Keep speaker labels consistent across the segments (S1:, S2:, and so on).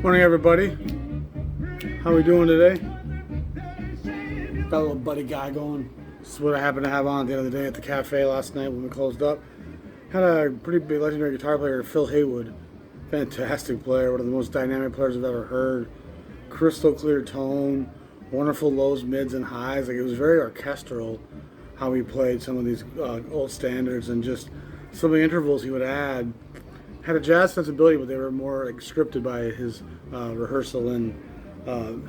S1: Morning, everybody. How we doing today? Got a little buddy guy going. This is what I happened to have on at the end of the day at the cafe last night when we closed up. Had a pretty big legendary guitar player, Phil Haywood. Fantastic player, one of the most dynamic players I've ever heard. Crystal clear tone, wonderful lows, mids, and highs. Like, it was very orchestral how he played some of these old standards, and just some of the intervals he would add had a jazz sensibility, but they were more like scripted by his rehearsal and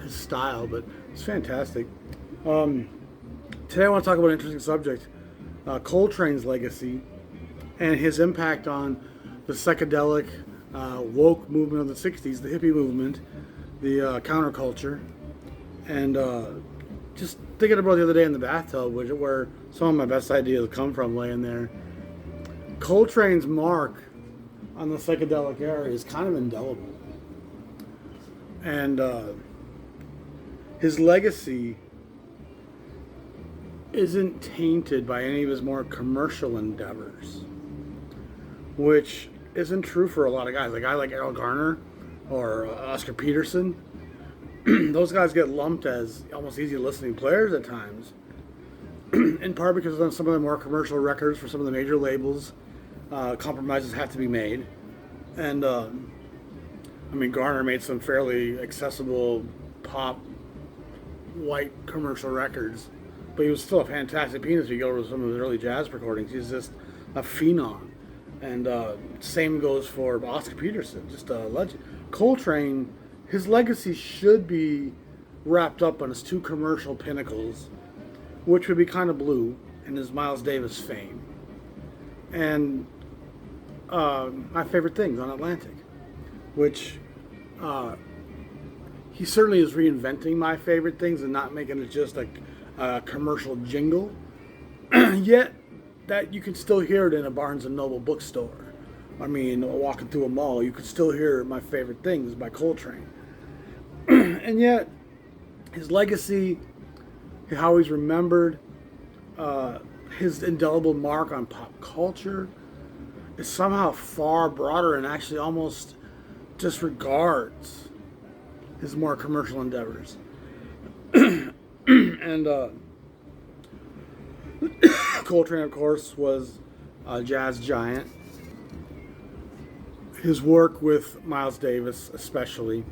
S1: his style. But it's fantastic. Today I want to talk about an interesting subject: Coltrane's legacy and his impact on the psychedelic woke movement of the '60s, the hippie movement, the counterculture, and just thinking about the other day in the bathtub, where some of my best ideas come from, laying there. Coltrane's mark on the psychedelic era is kind of indelible, and his legacy isn't tainted by any of his more commercial endeavors, which isn't true for a lot of guys. Like, a guy like Errol Garner or Oscar Peterson, those guys get lumped as almost easy listening players at times, in part because of some of the more commercial records for some of the major labels. Compromises have to be made, and Garner made some fairly accessible pop white commercial records, but he was still a fantastic pianist. If you go to some of his early jazz recordings, he's just a phenom. And same goes for Oscar Peterson, just a legend. Coltrane, his legacy should be wrapped up on his two commercial pinnacles, which would be kind of blue, and his Miles Davis fame, and My Favorite Things on Atlantic, which he certainly is reinventing My Favorite Things and not making it just a commercial jingle. Yet that you can still hear it in a Barnes and Noble bookstore. Walking through a mall, you could still hear My Favorite Things by Coltrane. And yet his legacy, how he's remembered, his indelible mark on pop culture, is somehow far broader and actually almost disregards his more commercial endeavors. And Coltrane, of course, was a jazz giant. His work with Miles Davis especially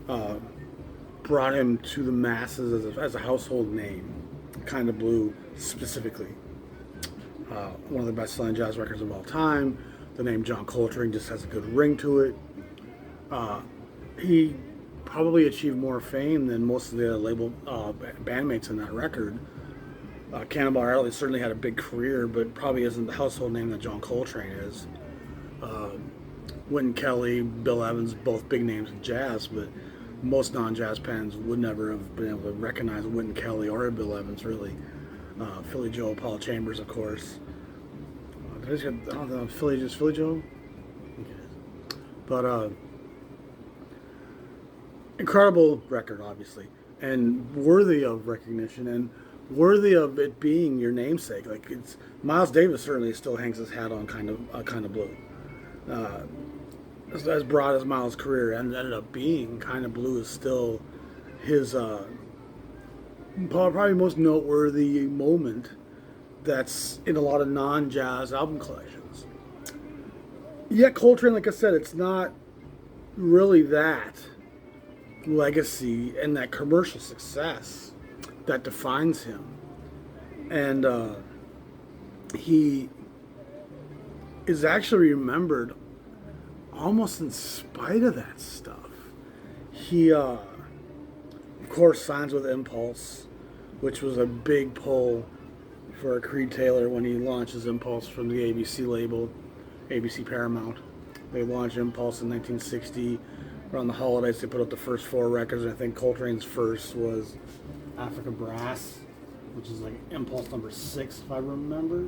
S1: brought him to the masses as a household name. Kind of Blue specifically. One of the best-selling jazz records of all time. The name John Coltrane just has a good ring to it. He probably achieved more fame than most of the label bandmates in that record. Cannonball Adderley certainly had a big career, but probably isn't the household name that John Coltrane is. Wynton Kelly, Bill Evans, both big names in jazz, but most non-jazz fans would never have been able to recognize Wynton Kelly or Bill Evans, really. Philly Joe, Paul Chambers, of course. I don't know, Philly Joe? Okay. But incredible record, obviously, and worthy of recognition, and worthy of it being your namesake. Like, it's Miles Davis certainly still hangs his hat on kind of Blue. As broad as Miles' career ended up being, Kind of Blue is still his probably most noteworthy moment that's in a lot of non-jazz album collections. Yet Coltrane, like I said, it's not really that legacy and that commercial success that defines him. And he is actually remembered almost in spite of that stuff. He, of course, signs with Impulse, which was a big pull for Creed Taylor when he launched his Impulse from the ABC label, ABC Paramount. They launched Impulse in 1960. Around the holidays, they put out the first 4 records, and I think Coltrane's first was Africa Brass, which is like Impulse number 6, if I remember.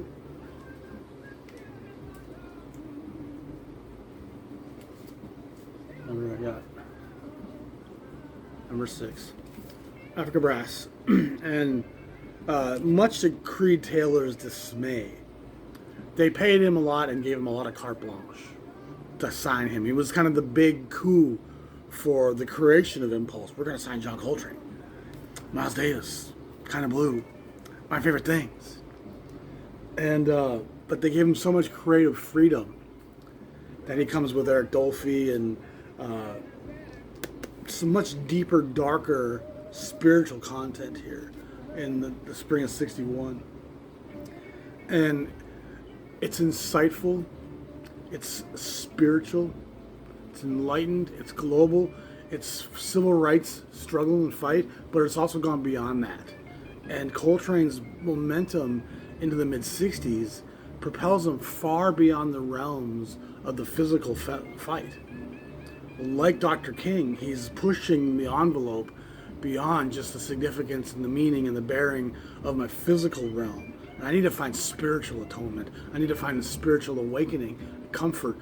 S1: Number 6. Africa Brass. And much to Creed Taylor's dismay, they paid him a lot and gave him a lot of carte blanche to sign him. He was kind of the big coup for the creation of Impulse. We're going to sign John Coltrane. Miles Davis, Kind of Blue, my favorite things. And but they gave him so much creative freedom that he comes with Eric Dolphy and some much deeper, darker spiritual content here in the spring of '61. And it's insightful, it's spiritual, it's enlightened, it's global, it's civil rights struggle and fight, but it's also gone beyond that. And Coltrane's momentum into the mid-'60s propels him far beyond the realms of the physical fight. Like Dr. King, he's pushing the envelope beyond just the significance and the meaning and the bearing of my physical realm. And I need to find spiritual atonement. I need to find a spiritual awakening, comfort,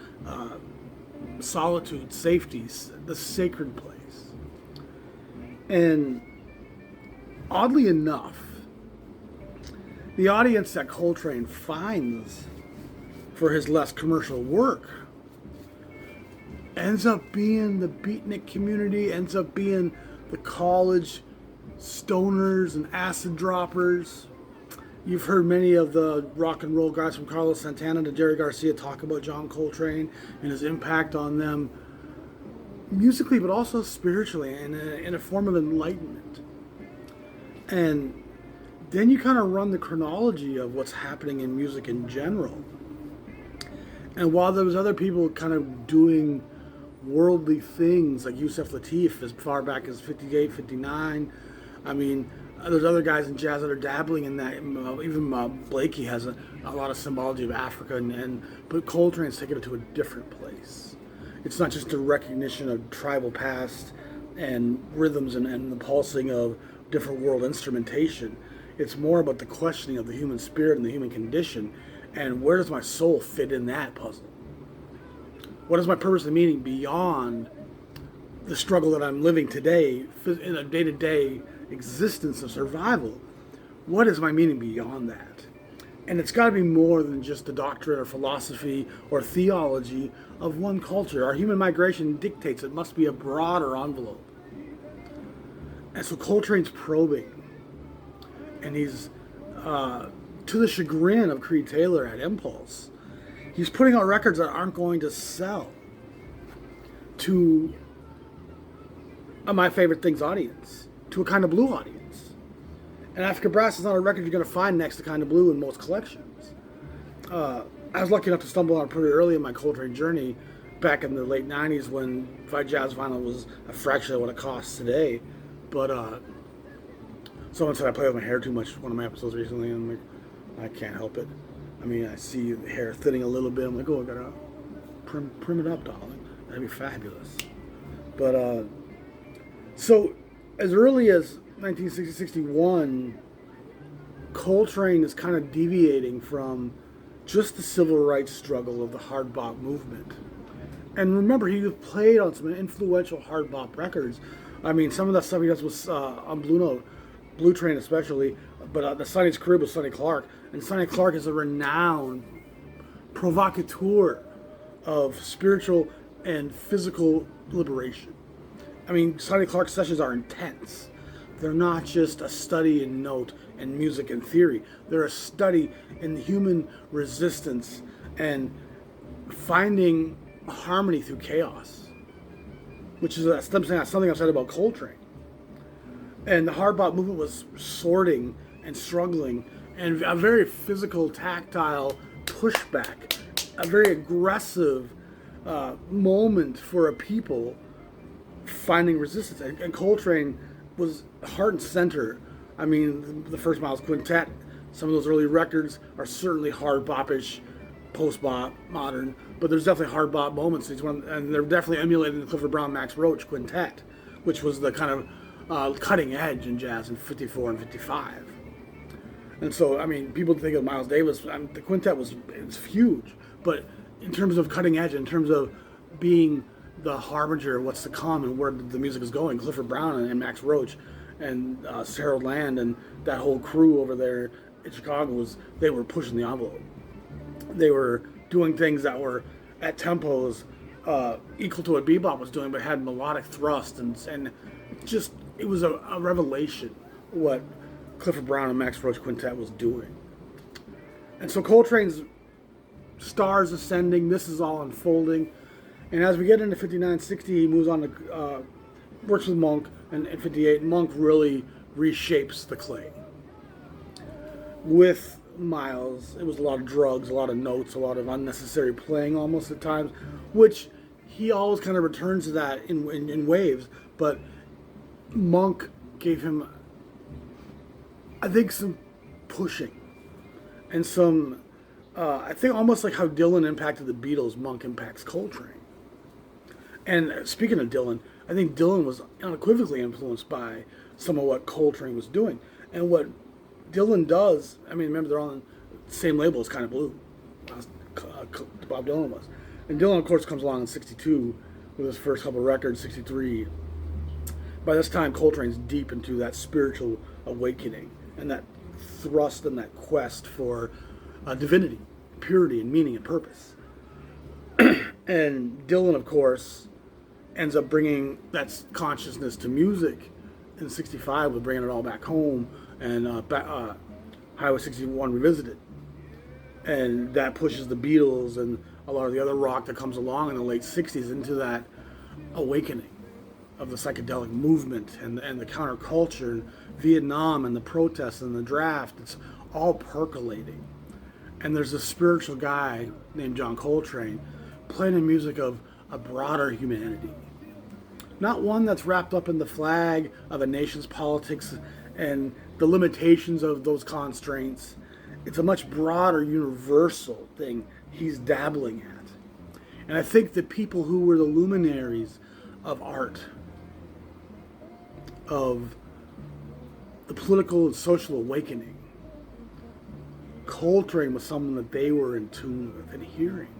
S1: solitude, safety, the sacred place. And oddly enough, the audience that Coltrane finds for his less commercial work ends up being the beatnik community, ends up being the college stoners and acid droppers. You've heard many of the rock and roll guys from Carlos Santana to Jerry Garcia talk about John Coltrane and his impact on them musically, but also spiritually and in a form of enlightenment. And then you kind of run the chronology of what's happening in music in general. And while there was other people kind of doing worldly things like Yusef Lateef as far back as 58, 59, I mean, there's other guys in jazz that are dabbling in that. Even Blakey has a lot of symbology of Africa, but Coltrane's taken it to a different place. It's not just a recognition of tribal past and rhythms and the pulsing of different world instrumentation. It's more about the questioning of the human spirit and the human condition, and where does my soul fit in that puzzle? What is my purpose and meaning beyond the struggle that I'm living today in a day-to-day existence of survival? What is my meaning beyond that? And it's got to be more than just the doctrine or philosophy or theology of one culture. Our human migration dictates it must be a broader envelope. And so Coltrane's probing. And he's, to the chagrin of Creed Taylor at Impulse, he's putting out records that aren't going to sell to my favorite things audience, to a Kind of Blue audience. And Africa Brass is not a record you're going to find next to Kind of Blue in most collections. I was lucky enough to stumble on it pretty early in my Coltrane journey, back in the late 90s when jazz vinyl was a fraction of what it costs today. But someone said I play with my hair too much one of my episodes recently, and I'm like, I can't help it. I mean, I see the hair thinning a little bit. I'm like, oh, I gotta prim it up, darling. That'd be fabulous. But so as early as 1960, 61, Coltrane is kind of deviating from just the civil rights struggle of the hard bop movement. And remember, he played on some influential hard bop records. I mean, some of that stuff he does was on Blue Note, Blue Train especially, but the Sonny's Crib with Sonny Clark. And Sonny Clark is a renowned provocateur of spiritual and physical liberation. I mean, Sonny Clark's sessions are intense. They're not just a study in note and music and theory. They're a study in human resistance and finding harmony through chaos, which is something I've said about Coltrane. And the hard bop movement was sorting and struggling, and a very physical, tactile pushback, a very aggressive moment for a people finding resistance. And Coltrane was heart and center. I mean, the First Miles Quintet, some of those early records are certainly hard bop-ish, post-bop, modern, but there's definitely hard bop moments. And they're definitely emulating the Clifford Brown Max Roach Quintet, which was the kind of cutting edge in jazz in 54 and 55. And so, I mean, people think of Miles Davis, the quintet was huge, but in terms of cutting edge, in terms of being the harbinger of what's to come and where the music is going, Clifford Brown and Max Roach and Harold Land and that whole crew over there in Chicago, they were pushing the envelope. They were doing things that were at tempos equal to what bebop was doing, but had melodic thrust and just it was a revelation what Clifford Brown and Max Roach Quintet was doing. And so Coltrane's stars ascending, this is all unfolding, and as we get into 59, 60, he moves on to works with Monk, and in 58, Monk really reshapes the clay. With Miles, it was a lot of drugs, a lot of notes, a lot of unnecessary playing almost at times, which he always kind of returns to that in waves, but Monk gave him, I think, some pushing and some, I think almost like how Dylan impacted the Beatles, Monk impacts Coltrane. And speaking of Dylan, I think Dylan was unequivocally influenced by some of what Coltrane was doing. And what Dylan does, I mean, remember they're on the same label as Kind of Blue, Bob Dylan was. And Dylan, of course, comes along in 62 with his first couple records, 63. By this time, Coltrane's deep into that spiritual awakening and that thrust and that quest for divinity, purity, and meaning and purpose. And Dylan, of course, ends up bringing that consciousness to music in 65 with Bringing It All Back Home and Highway 61 Revisited. And that pushes the Beatles and a lot of the other rock that comes along in the late 60s into that awakening of the psychedelic movement and the counterculture, and Vietnam and the protests and the draft. It's all percolating. And there's a spiritual guy named John Coltrane playing the music of a broader humanity. Not one that's wrapped up in the flag of a nation's politics and the limitations of those constraints. It's a much broader, universal thing he's dabbling at. And I think the people who were the luminaries of art, of the political and social awakening, Coltrane was someone that they were in tune with and hearing.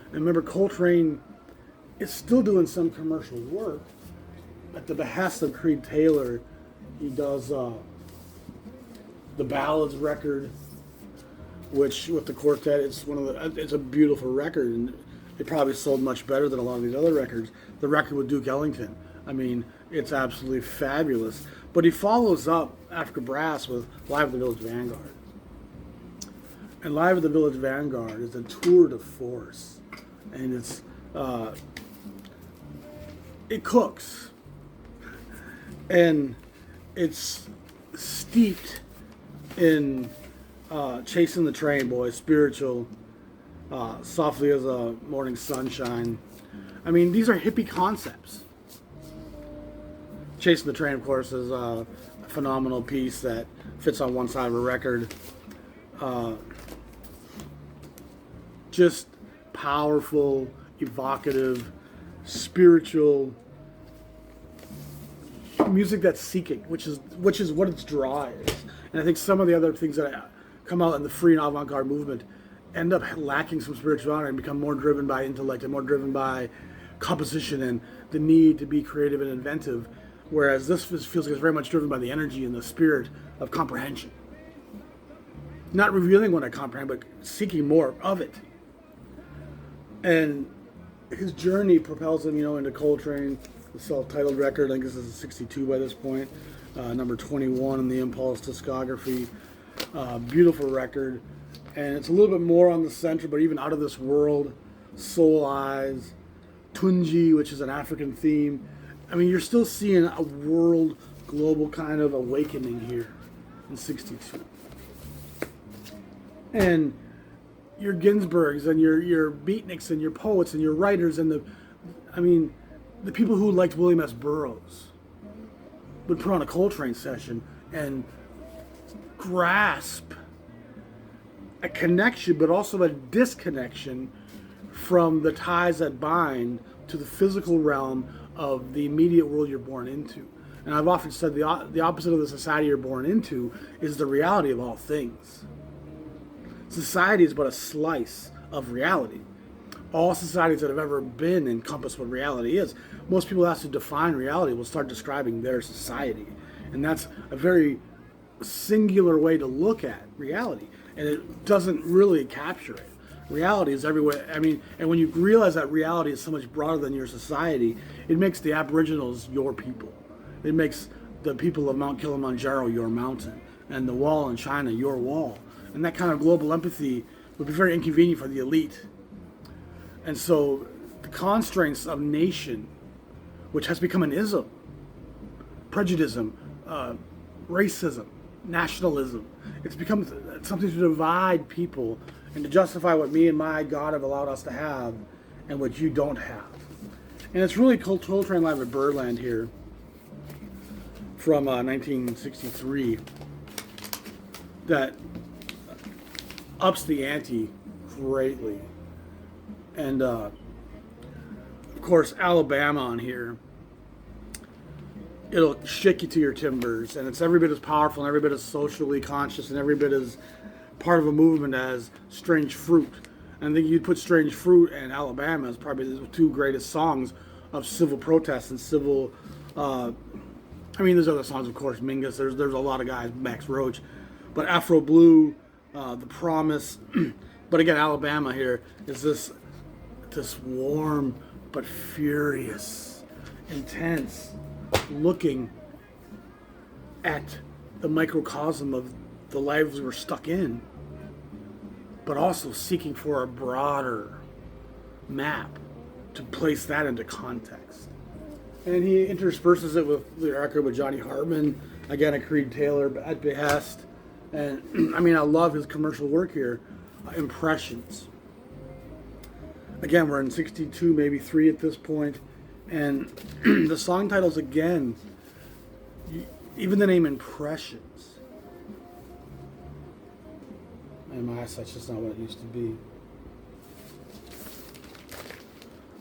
S1: And remember, Coltrane is still doing some commercial work. At the behest of Creed Taylor, he does the Ballads record, which with the quartet, it's a beautiful record, and it probably sold much better than a lot of these other records. The record with Duke Ellington, I mean, it's absolutely fabulous. But he follows up Africa Brass with Live at the Village Vanguard. And Live at the Village Vanguard is a tour de force. And it cooks. And it's steeped in Chasing the Train, boys, spiritual, Softly as a Morning Sunshine. I mean, these are hippie concepts. Chasing the Train, of course, is a phenomenal piece that fits on one side of a record. Just powerful, evocative, spiritual music that's seeking, which is what its draw is. And I think some of the other things that come out in the free and avant-garde movement end up lacking some spirituality and become more driven by intellect and more driven by composition and the need to be creative and inventive, whereas this feels like it's very much driven by the energy and the spirit of comprehension. Not revealing what I comprehend, but seeking more of it. And his journey propels him, into Coltrane, the self-titled record. I think this is 62 by this point, number 21 in the Impulse discography. Beautiful record, and it's a little bit more on the center, but even out of this world. Soul Eyes, Tunji, which is an African theme. I mean, you're still seeing a world, global kind of awakening here in 62. And your Ginsbergs and your beatniks and your poets and your writers and the people who liked William S. Burroughs would put on a Coltrane session and grasp a connection, but also a disconnection from the ties that bind to the physical realm of the immediate world you're born into. And I've often said the opposite of the society you're born into is the reality of all things. Society is but a slice of reality. All societies that have ever been encompass what reality is. Most people who have to define reality will start describing their society. And that's a very singular way to look at reality. And it doesn't really capture it. Reality is everywhere. I mean, and when you realize that reality is so much broader than your society, it makes the Aboriginals your people. It makes the people of Mount Kilimanjaro your mountain, and the wall in China your wall. And that kind of global empathy would be very inconvenient for the elite. And so the constraints of nation, which has become an ism, prejudice, racism, nationalism, it's become something to divide people and to justify what me and my God have allowed us to have and what you don't have. And it's really Coltrane Live at Birdland here from 1963 that ups the ante greatly. And of course, Alabama on here, it'll shake you to your timbers, and it's every bit as powerful and every bit as socially conscious and every bit as part of a movement as Strange Fruit. And I think you'd put Strange Fruit and Alabama as probably the two greatest songs of civil protest and civil. I mean, there's other songs, of course, Mingus. There's a lot of guys, Max Roach, but Afro Blue, The Promise. But again, Alabama here is this warm but furious, intense, looking at the microcosm of the lives we're stuck in, but also seeking for a broader map to place that into context. And he intersperses it with the record with Johnny Hartman, again a Creed Taylor at behest. And I mean, I love his commercial work here. Impressions. Again, we're in 62, maybe 3 at this point. And the song titles, again, even the name Impressions. And my eyesight's just not what it used to be.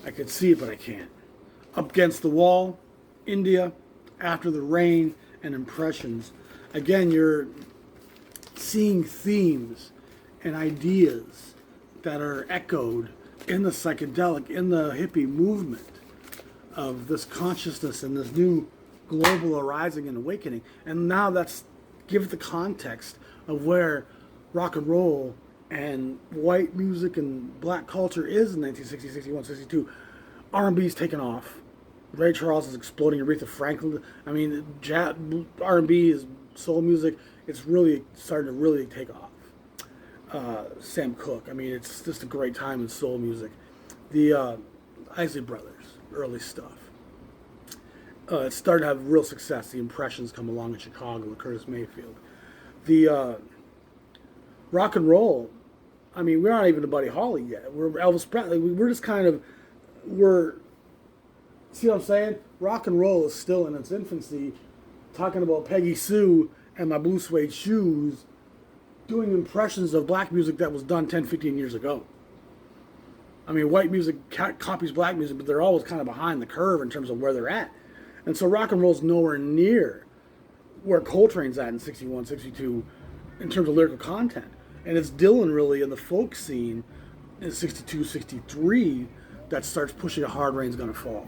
S1: I could see it, but I can't. Up Against the Wall, India, After the Rain, and Impressions. Again, you're seeing themes and ideas that are echoed in the psychedelic, in the hippie movement of this consciousness and this new global arising and awakening. And now that's give the context of where rock and roll and white music and black culture is in 1960, 61, 62. R&B's taken off. Ray Charles is exploding. Aretha Franklin. I mean, R&B is soul music. It's really starting to really take off. Sam Cooke. I mean, it's just a great time in soul music. The Isley Brothers, early stuff. It started to have real success. The Impressions come along in Chicago with Curtis Mayfield. The rock and roll. I mean, we're not even to Buddy Holly yet. We're Elvis Presley. We're just kind of see what I'm saying? Rock and roll is still in its infancy. Talking about Peggy Sue and My Blue Suede Shoes, doing impressions of black music that was done 10, 15 years ago. I mean, white music copies black music, but they're always kind of behind the curve in terms of where they're at. And so rock and roll's nowhere near where Coltrane's at in 61, 62 in terms of lyrical content. And it's Dylan really in the folk scene in 62, 63 that starts pushing A Hard Rain's Gonna Fall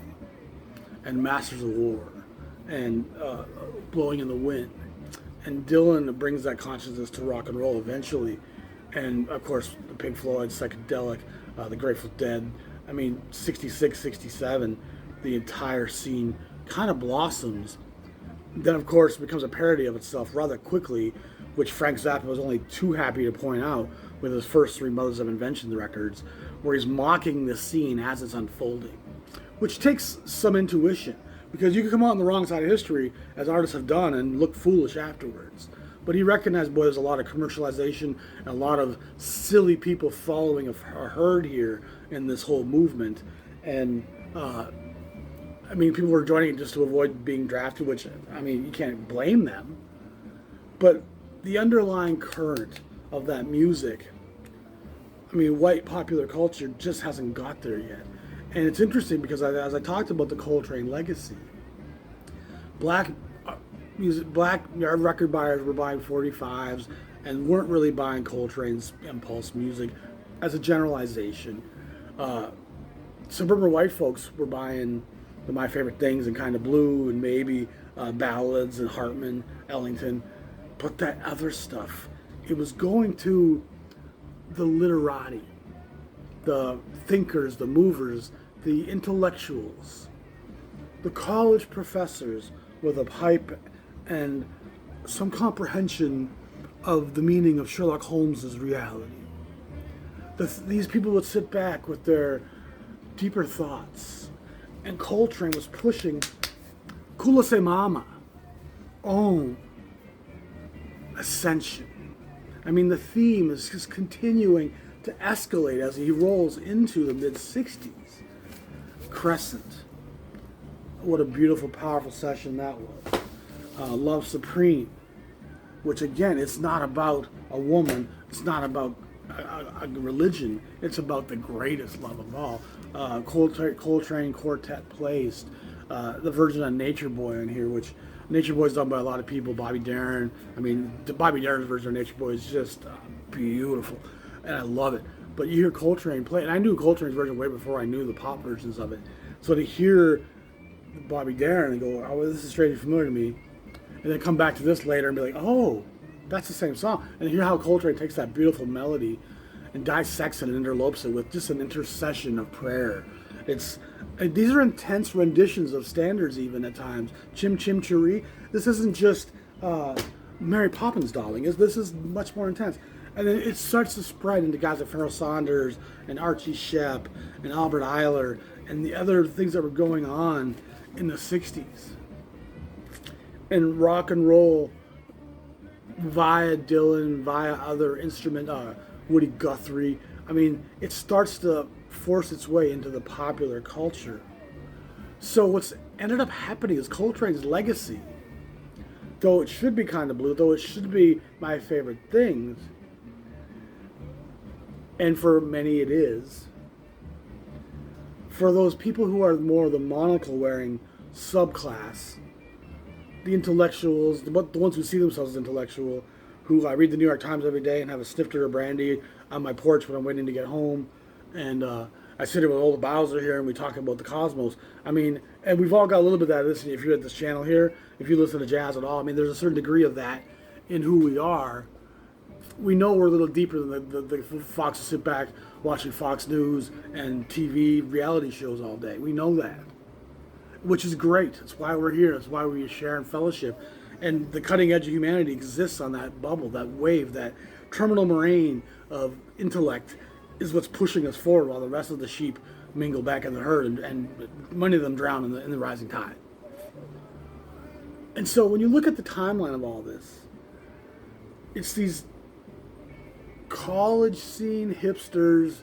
S1: and Masters of War and Blowing in the Wind. And Dylan brings that consciousness to rock and roll eventually. And of course, the Pink Floyd, psychedelic, the Grateful Dead. I mean, 66, 67, the entire scene kind of blossoms. Then, of course, becomes a parody of itself rather quickly, which Frank Zappa was only too happy to point out with his first 3 Mothers of Invention records, where he's mocking the scene as it's unfolding, which takes some intuition, because you can come out on the wrong side of history, as artists have done, and look foolish afterwards. But he recognized, boy, there's a lot of commercialization and a lot of silly people following a herd here in this whole movement. And, I mean, people were joining it just to avoid being drafted, which, I mean, you can't blame them. But the underlying current of that music, I mean, white popular culture just hasn't got there yet. And it's interesting because as I talked about the Coltrane legacy, black record buyers were buying 45s and weren't really buying Coltrane's impulse music as a generalization. Suburban white folks were buying the My Favorite Things and Kind of Blue and maybe ballads and Hartman, Ellington. But that other stuff, it was going to the literati, the thinkers, the movers, the intellectuals, the college professors with a pipe and some comprehension of the meaning of Sherlock Holmes's reality. These people would sit back with their deeper thoughts, and Coltrane was pushing Kula Se Mama, Om, Ascension. I mean, the theme is just continuing to escalate as he rolls into the mid-60s. Crescent. What a beautiful, powerful session that was. Love Supreme, which again, it's not about a woman, it's not about a religion, it's about the greatest love of all. Coltrane Quartet placed the version of Nature Boy in here, which Nature Boy is done by a lot of people. Bobby Darin. I mean, Bobby Darin's version of Nature Boy is just beautiful, and I love it. But you hear Coltrane play, and I knew Coltrane's version way before I knew the pop versions of it. So to hear Bobby Darin and go, oh, this is strangely familiar to me, and then come back to this later and be like, oh, that's the same song. And hear how Coltrane takes that beautiful melody and dissects it and interlopes it with just an intercession of prayer. These are intense renditions of standards even at times. Chim Chim Cheree. This isn't just Mary Poppins Darling. This is much more intense. And then it starts to spread into guys like Pharoah Saunders and Archie Shepp and Albert Eiler and the other things that were going on in the 60s. And rock and roll via Dylan, via other instrument, Woody Guthrie. I mean, it starts to force its way into the popular culture. So what's ended up happening is Coltrane's legacy, though it should be kind of blue, though it should be my favorite things, and for many it is, for those people who are more the monocle wearing subclass, the intellectuals, the ones who see themselves as intellectual, who I read the New York Times every day and have a snifter of brandy on my porch when I'm waiting to get home, and I sit here with old Bowser here and we talk about the cosmos. I mean, and we've all got a little bit of that. Listen, if you're at this channel here, if you listen to jazz at all, I mean, there's a certain degree of that in who we are. We know we're a little deeper than the folks who sit back watching Fox News and TV reality shows all day. We know that, which is great. It's why we're here. It's why we share in fellowship. And the cutting edge of humanity exists on that bubble, that wave, that terminal moraine of intellect is what's pushing us forward while the rest of the sheep mingle back in the herd and many of them drown in the rising tide. And so when you look at the timeline of all this, it's these college scene hipsters,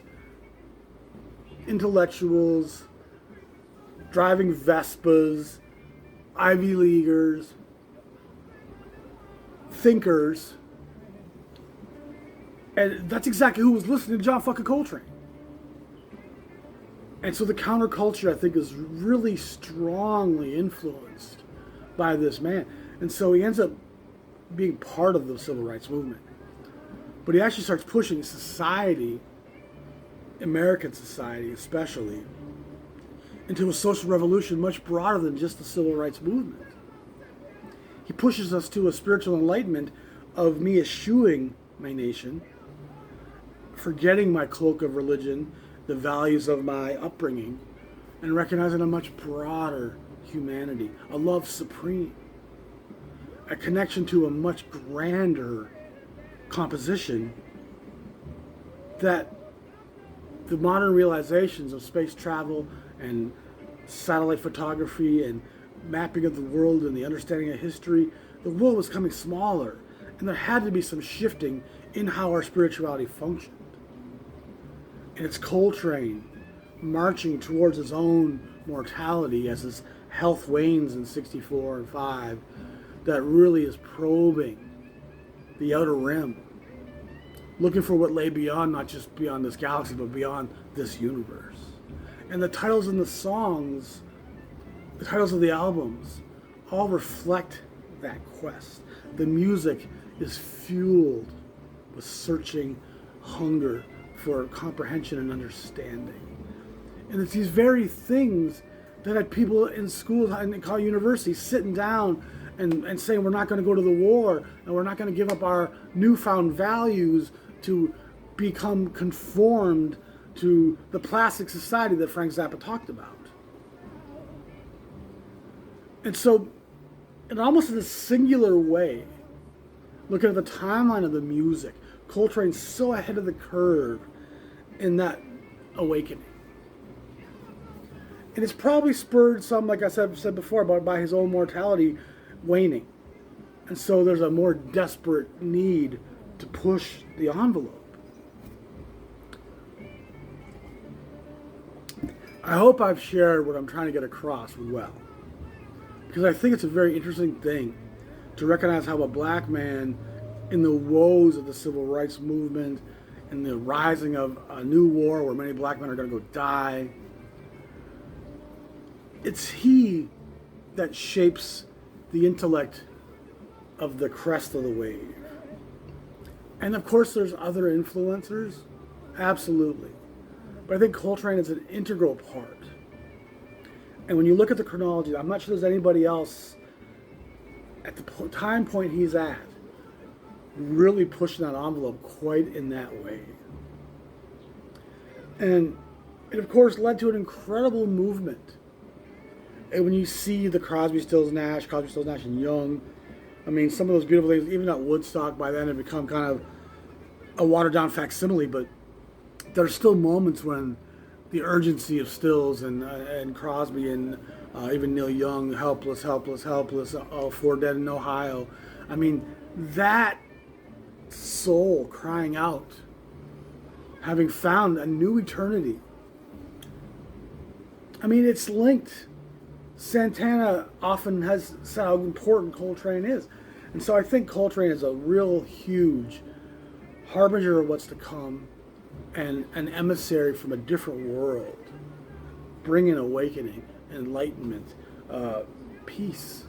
S1: intellectuals, driving Vespas, Ivy Leaguers, thinkers, and that's exactly who was listening to John fucking Coltrane. And so the counterculture, I think, is really strongly influenced by this man. And so he ends up being part of the civil rights movement. But he actually starts pushing society, American society especially, into a social revolution much broader than just the civil rights movement. He pushes us to a spiritual enlightenment of me eschewing my nation, forgetting my cloak of religion, the values of my upbringing, and recognizing a much broader humanity, a love supreme, a connection to a much grander composition that the modern realizations of space travel and satellite photography and mapping of the world and the understanding of history, the world was becoming smaller, and there had to be some shifting in how our spirituality functioned. And it's Coltrane marching towards his own mortality as his health wanes in 64 and 5 that really is probing the outer rim, looking for what lay beyond, not just beyond this galaxy, but beyond this universe. And the titles and the songs, the titles of the albums, all reflect that quest. The music is fueled with searching hunger for comprehension and understanding. And it's these very things that had people in schools and college universities sitting down and saying we're not going to go to the war and we're not going to give up our newfound values to become conformed to the plastic society that Frank Zappa talked about. And so, in almost in a singular way, looking at the timeline of the music, Coltrane's so ahead of the curve in that awakening. And it's probably spurred some, like I said before, by his own mortality waning. And so there's a more desperate need to push the envelope. I hope I've shared what I'm trying to get across well. Because I think it's a very interesting thing to recognize how a black man, in the woes of the civil rights movement, in the rising of a new war where many black men are going to go die, it's he that shapes the intellect of the crest of the wave. And of course there's other influencers, absolutely. But I think Coltrane is an integral part. And when you look at the chronology, I'm not sure there's anybody else at the time point he's at really pushing that envelope quite in that way. And it of course led to an incredible movement. And when you see the Crosby, Stills, Nash and Young, I mean, some of those beautiful things, even at Woodstock by then, had become kind of a watered down facsimile, but there's still moments when the urgency of Stills and Crosby and even Neil Young, helpless, four dead in Ohio. I mean, that soul crying out, having found a new eternity. I mean, it's linked. Santana often has said how important Coltrane is. And so I think Coltrane is a real huge harbinger of what's to come and an emissary from a different world, bringing awakening, enlightenment, peace.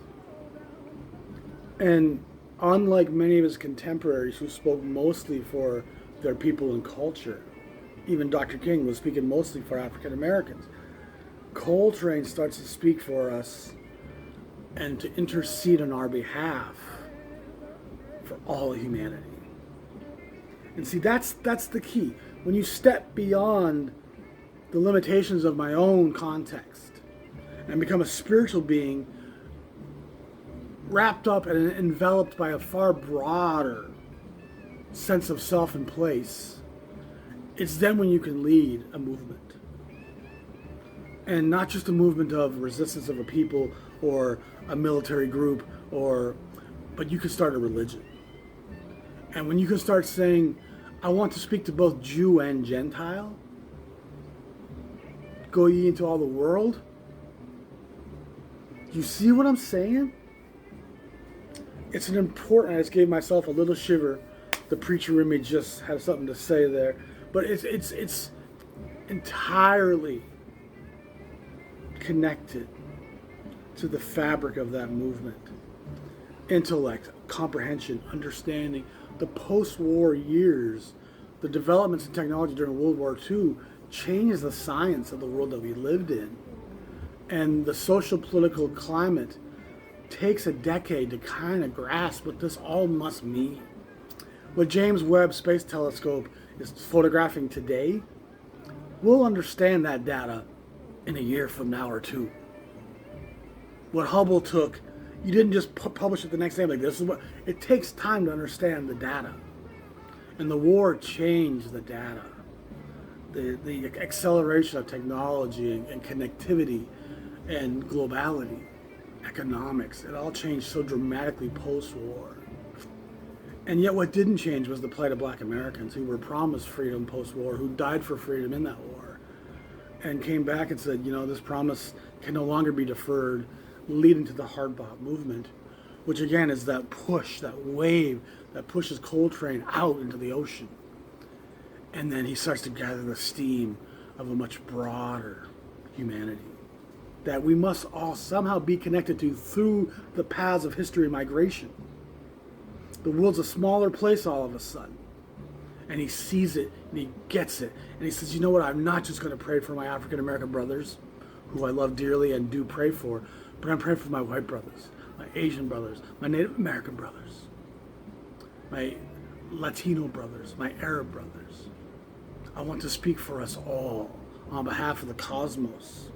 S1: And unlike many of his contemporaries who spoke mostly for their people and culture, even Dr. King was speaking mostly for African Americans, Coltrane starts to speak for us and to intercede on our behalf for all of humanity. And see, that's the key. When you step beyond the limitations of my own context and become a spiritual being wrapped up and enveloped by a far broader sense of self and place, it's then when you can lead a movement. And not just a movement of resistance of a people or a military group, but you can start a religion. And when you can start saying, I want to speak to both Jew and Gentile, go ye into all the world. You see what I'm saying? It's an important, I just gave myself a little shiver. The preacher in me just had something to say there. But it's entirely connected to the fabric of that movement. Intellect, comprehension, understanding. The post-war years, the developments in technology during World War II changed the science of the world that we lived in. And the social political climate takes a decade to kind of grasp what this all must mean. What James Webb Space Telescope is photographing today, we'll understand that data in a year from now or two. What Hubble took, you didn't just publish it the next day like this is what it takes time to understand the data. And the war changed the data. The acceleration of technology and connectivity and globality, economics, it all changed so dramatically post-war. And yet what didn't change was the plight of black Americans who were promised freedom post-war, who died for freedom in that war, and came back and said, this promise can no longer be deferred, leading to the hardbop movement, which again is that push, that wave that pushes Coltrane out into the ocean. And then he starts to gather the steam of a much broader humanity that we must all somehow be connected to through the paths of history and migration. The world's a smaller place all of a sudden. And he sees it, and he gets it. And he says, you know what, I'm not just going to pray for my African-American brothers, who I love dearly and do pray for, but I'm praying for my white brothers, my Asian brothers, my Native American brothers, my Latino brothers, my Arab brothers. I want to speak for us all on behalf of the cosmos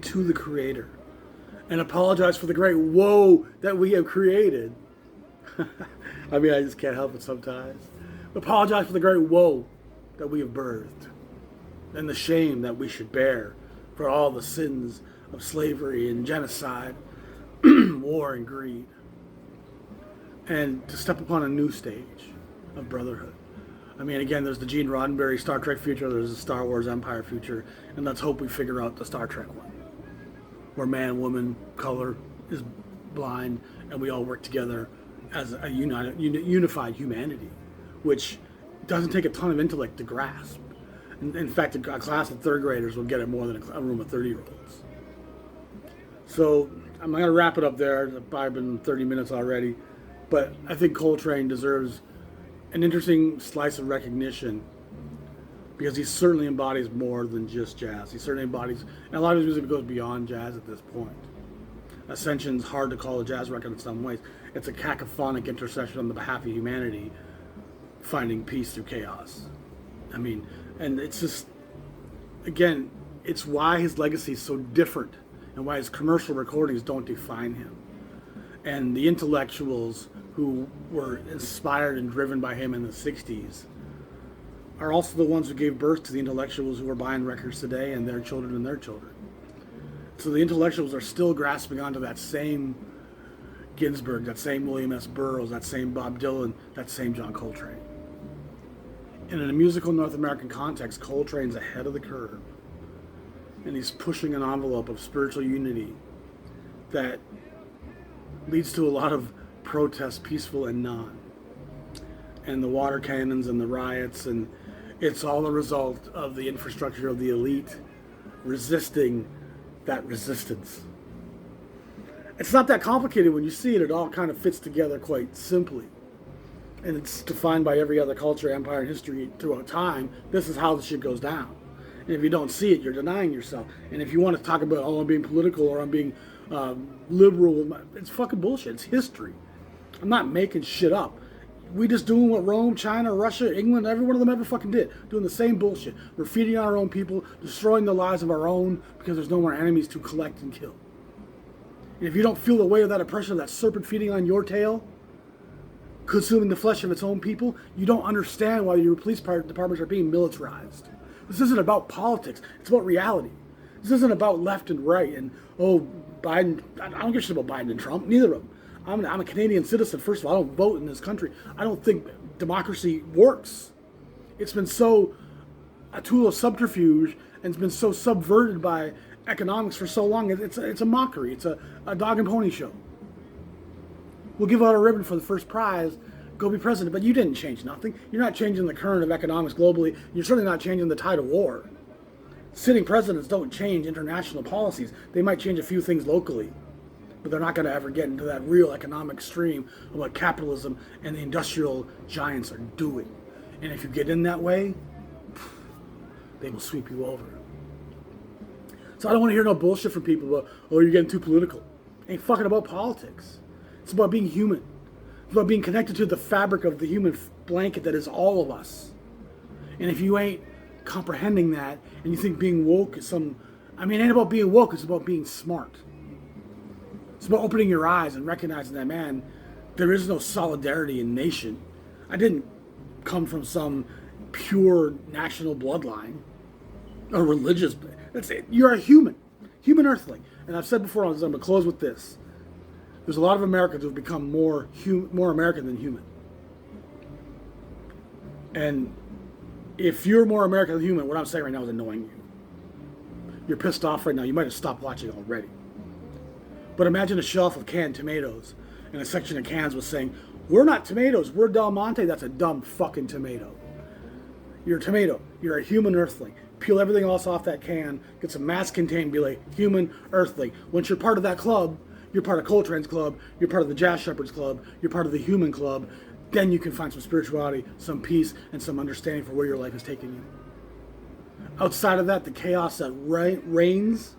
S1: to the Creator and apologize for the great woe that we have created. I mean, I just can't help it sometimes. Apologize for the great woe that we have birthed and the shame that we should bear for all the sins of slavery and genocide, war and greed, and to step upon a new stage of brotherhood. I mean, again, there's the Gene Roddenberry Star Trek future, there's the Star Wars Empire future, and let's hope we figure out the Star Trek one, where man, woman, color is blind, and we all work together as a unified humanity, which doesn't take a ton of intellect to grasp. In fact, a class of third graders will get it more than a room of 30-year-olds. So I'm going to wrap it up there. It's probably been 30 minutes already, but I think Coltrane deserves an interesting slice of recognition because he certainly embodies more than just jazz. He certainly embodies, and a lot of his music goes beyond jazz at this point. Ascension's hard to call a jazz record in some ways. It's a cacophonic intercession on the behalf of humanity, finding peace through chaos. I mean, and it's just, again, it's why his legacy is so different and why his commercial recordings don't define him. And the intellectuals who were inspired and driven by him in the 60s are also the ones who gave birth to the intellectuals who are buying records today and their children and their children. So the intellectuals are still grasping onto that same Ginsberg, that same William S. Burroughs, that same Bob Dylan, that same John Coltrane. And in a musical North American context, Coltrane's ahead of the curve. And he's pushing an envelope of spiritual unity that leads to a lot of protests, peaceful and non. And the water cannons and the riots, and it's all a result of the infrastructure of the elite resisting that resistance. It's not that complicated when you see it. It all kind of fits together quite simply. And it's defined by every other culture, empire, and history throughout time. This is how the shit goes down. And if you don't see it, you're denying yourself. And if you want to talk about, oh, I'm being political or I'm being liberal, it's fucking bullshit. It's history. I'm not making shit up. We just doing what Rome, China, Russia, England, every one of them ever fucking did. Doing the same bullshit. We're feeding our own people, destroying the lives of our own because there's no more enemies to collect and kill. And if you don't feel the weight of that oppression, of that serpent feeding on your tail, consuming the flesh of its own people, you don't understand why your police departments are being militarized. This isn't about politics. It's about reality. This isn't about left and right and, oh, Biden. I don't give a shit about Biden and Trump. Neither of them. I'm a Canadian citizen. First of all, I don't vote in this country. I don't think democracy works. It's been so a tool of subterfuge and it's been so subverted by economics for so long. It's a mockery. It's a dog and pony show. We'll give out a ribbon for the first prize. Go be president. But you didn't change nothing. You're not changing the current of economics globally. You're certainly not changing the tide of war. Sitting presidents don't change international policies. They might change a few things locally, but they're not going to ever get into that real economic stream of what capitalism and the industrial giants are doing. And if you get in that way, they will sweep you over. So I don't want to hear no bullshit from people about, oh, you're getting too political. It ain't fucking about politics. It's about being human. It's about being connected to the fabric of the human blanket that is all of us. And if you ain't comprehending that and you think being woke is it ain't about being woke, it's about being smart. It's about opening your eyes and recognizing that, man, there is no solidarity in nation. I didn't come from some pure national bloodline or religious. That's it. You're a human earthling. And I've said before, I'm going to close with this. There's a lot of Americans who have become more American than human. And if you're more American than human, what I'm saying right now is annoying you. You're pissed off right now. You might have stopped watching already. But imagine a shelf of canned tomatoes and a section of cans was saying, we're not tomatoes, we're Del Monte. That's a dumb fucking tomato. You're a tomato. You're a human earthling. Peel everything else off that can, get some mass contained, be like, human earthling. Once you're part of that club, you're part of Coltrane's club, you're part of the Jazz Shepherds club, you're part of the human club, then you can find some spirituality, some peace, and some understanding for where your life is taking you. Outside of that, the chaos that reigns,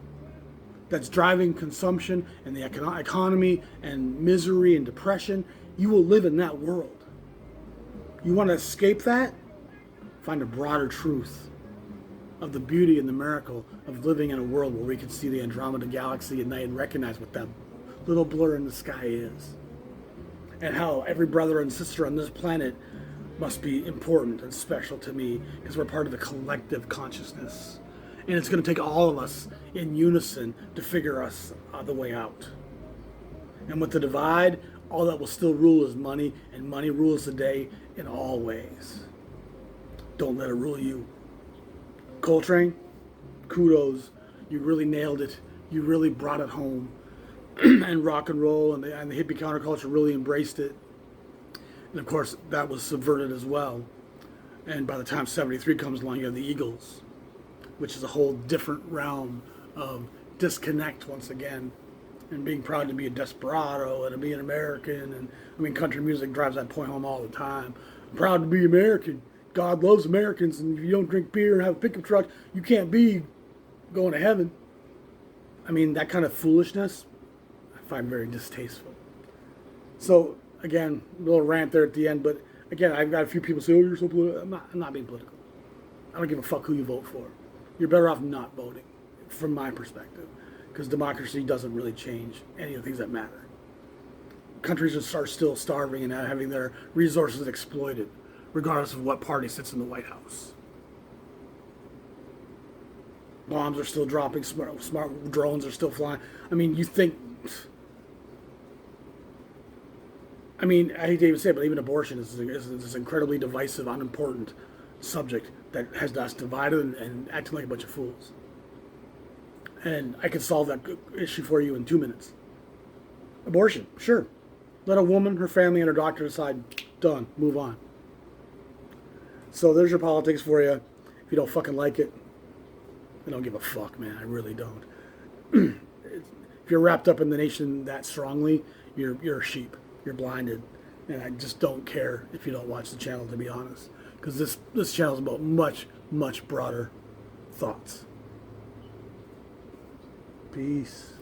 S1: that's driving consumption and the economy and misery and depression, you will live in that world. You want to escape that? find a broader truth of the beauty and the miracle of living in a world where we can see the Andromeda Galaxy at night and recognize what that little blur in the sky is. And how every brother and sister on this planet must be important and special to me because we're part of the collective consciousness. And it's going to take all of us in unison to figure us the way out. And with the divide, all that will still rule is money, and money rules the day in all ways. Don't let it rule you. Coltrane, kudos. You really nailed it. You really brought it home. And rock and roll and the hippie counterculture really embraced it. And of course, that was subverted as well. And by the time 73 comes along, you have the Eagles, which is a whole different realm of disconnect once again, and being proud to be a desperado and to be an American. And I mean, country music drives that point home all the time. I'm proud to be American. God loves Americans, and if you don't drink beer and have a pickup truck, you can't be going to heaven. I mean, that kind of foolishness I find very distasteful. So, again, a little rant there at the end, but again, I've got a few people say, oh, you're so political. I'm not being political. I don't give a fuck who you vote for. You're better off not voting, from my perspective, because democracy doesn't really change any of the things that matter. Countries are still starving and having their resources exploited, regardless of what party sits in the White House. Bombs are still dropping, smart drones are still flying. I mean, you think... I mean, I hate to even say it, but even abortion is this incredibly divisive, unimportant subject that has us divided and acting like a bunch of fools. And I can solve that issue for you in 2 minutes. Abortion, sure. Let a woman, her family, and her doctor decide. Done. Move on. So there's your politics for you. If you don't fucking like it, I don't give a fuck, man. I really don't. If you're wrapped up in the nation that strongly, you're a sheep. You're blinded. And I just don't care if you don't watch the channel, to be honest. Because this channel is about much, much broader thoughts. Peace.